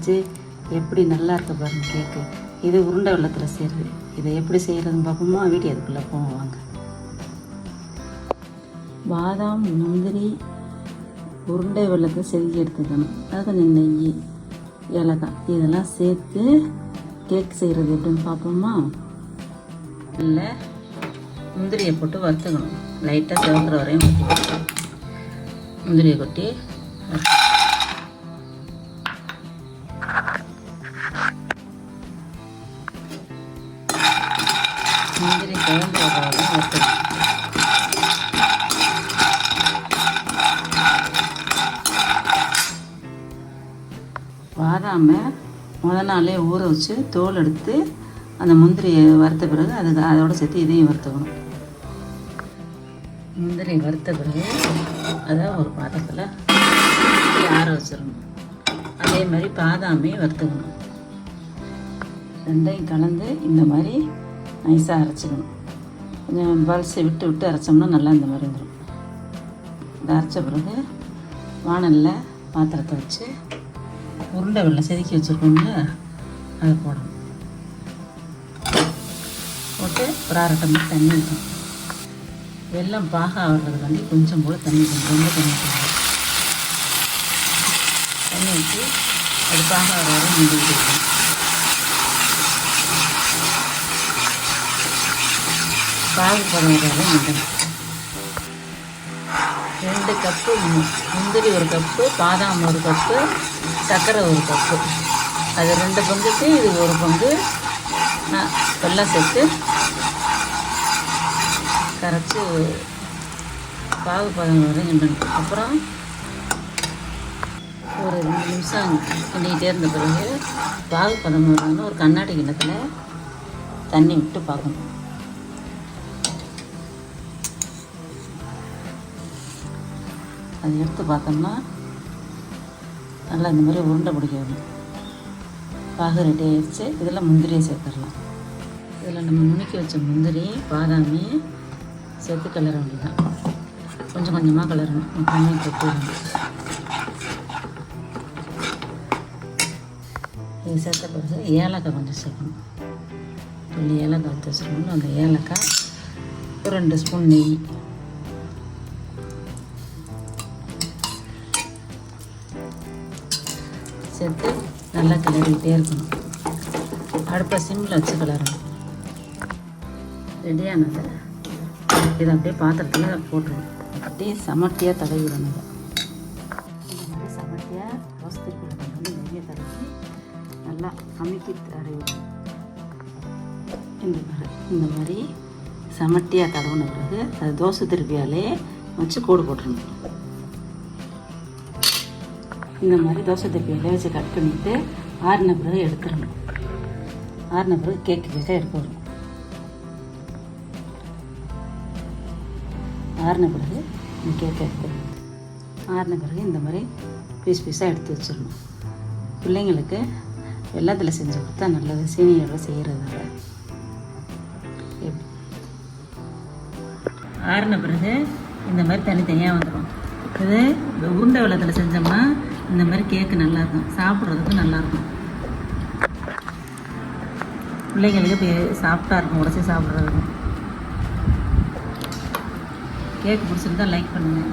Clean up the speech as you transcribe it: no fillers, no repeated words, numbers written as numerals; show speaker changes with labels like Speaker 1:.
Speaker 1: வச்சு எப்படி நல்லா இருக்க பாருங்க கேக்கு. இது உருண்டை வெள்ளத்தில் செய்கிறது. இதை எப்படி செய்கிறதுன்னு பார்ப்போமா? வீடியோ அதுக்குள்ளே போவாங்க. பாதாம், முந்திரி, உருண்டை வெள்ளத்தை செஞ்சு எடுத்துக்கணும். அது கொஞ்சம் நெய், ஏலக்காய் இதெல்லாம் சேர்த்து கேக் செய்கிறது எப்படின்னு பார்ப்போமா? இல்லை, முந்திரியை போட்டு வறுத்துக்கணும். லைட்டாக சிவக்கிற வரையும் வறுத்து முந்திரியை கொட்டி முந்திரி கிழங்கு வரையும் வறுத்துக்கணும். பாதாமை முதல் நாளே ஊற வச்சு தோல் எடுத்து அந்த முந்திரியை வறுத்த பிறகு அதோடு சேர்த்து இதையும் வறுத்துக்கணும். முந்திரி வறுத்த பிறகு அதை ஒரு பாத்திரத்தில் ஆற வச்சிடணும். அதே மாதிரி பாதாமையும் வறுத்துக்கணும். ரெண்டையும் கலந்து இந்த மாதிரி நைஸாக அரைச்சிக்கணும். கொஞ்சம் பல்ஸை விட்டு விட்டு அரைச்சோம்னா நல்லா இந்த மாதிரி வந்துடும். இதை அரைச்ச பிறகு வாணலில் பாத்திரத்தை வச்சு உருண்டை வெல்லம் செதுக்கி வச்சுருக்கோம்ல அதை போடணும். போட்டு ஒரு அரை டம்ளர் தண்ணி ஊற்றணும். வெல்லம் பாக ஆகிறதுக்காண்டி கொஞ்சம் போல் தண்ணி ஊற்றணும். ரொம்ப தண்ணி ஊற்றணும். தண்ணி ஊற்றி அது பாக ஆகிற வரை மூடி வைக்கணும். பாகு பதம் வர வரை மூடணும். 2 கப்பு முந்திரி 1 கப்பு, பாதாம் 1 கப்பு, சர்க்கரை 1 கப்பு. அது 2 பங்குக்கு இது 1 பங்கு வெல்லம் சேர்த்து கரைச்சி பாகு பதம் வரை கிண்டணும். அப்புறம் ஒரு 2 நிமிஷம் கிண்டிக்கிட்டே இருந்த பிறகு பாகு பதம் வரணும்னு ஒரு கண்ணாடி கிண்ணத்தில் தண்ணி விட்டு பார்க்கணும். அதை எடுத்து பார்த்தோம்னா நல்லா இந்த மாதிரி உருண்டை பிடிக்க வேணும். பாகு ரெடி ஆகிடுச்சு. இதில் முந்திரியை சேர்த்துடலாம். இதில் நம்ம நுணுக்கி வச்ச முந்திரி, பாதாமி சேர்த்து கிளற வேண்டியதான். கொஞ்சம் கொஞ்சமாக கிளறணும். தண்ணி கொட்டிடணும். இது சேர்த்த பிறகு ஏலக்காய் கொஞ்சம் சேர்க்கணும். 2 ஏலக்காய் எடுத்து வச்சுருக்கணும். அந்த ஏலக்காய் ஒரு 2 ஸ்பூன் நெய் சேர்த்து நல்லா கிளறிக்கிட்டே இருக்கணும். அடுப்பை சிம்மில் வச்சு கிளறணும். ரெடியானதை இதை அப்படியே பாத்திரத்தில் போட்டுருணும். அப்படியே சமட்டியாக தடவி விடணும். இதை சமட்டியாக தோசைக்குள்ள வந்து நெய்யை தடவி நல்லா அமுக்கி தடவி விடணும். இந்த மாதிரி சமட்டியாக தடவின பிறகு அது தோசை திருப்பியாலே வச்சு கோடு போட்டுருணும். இந்த மாதிரி தோசை திருப்பியாலே வச்சு கட் பண்ணிவிட்டு ஆறின பிறகு எடுத்துடணும். ஆறின பிறகு கேக்காக எடுக்க வரும். ஆறின பிறகு இந்த கேக்கை எடுத்துடணும். ஆறின பிறகு இந்த மாதிரி பீஸ் பீஸாக எடுத்து வச்சிடணும். பிள்ளைங்களுக்கு வெல்லத்தில் செஞ்சு கொடுத்தா நல்லது. சீனியோட செய்கிறதால ஆறின பிறகு இந்த மாதிரி தனித்தனியாக வந்துடும். இது உருண்டை வெல்லத்தில் செஞ்சோம்னா இந்த மாதிரி கேக்கு நல்லாயிருக்கும். சாப்பிட்றதுக்கு நல்லாயிருக்கும். பிள்ளைங்களுக்கு சாஃப்டாக இருக்கும். உடச்சி சாப்பிட்றதுக்கு. கேக்கு பிடிச்சிருந்தா லைக் பண்ணுங்கள்.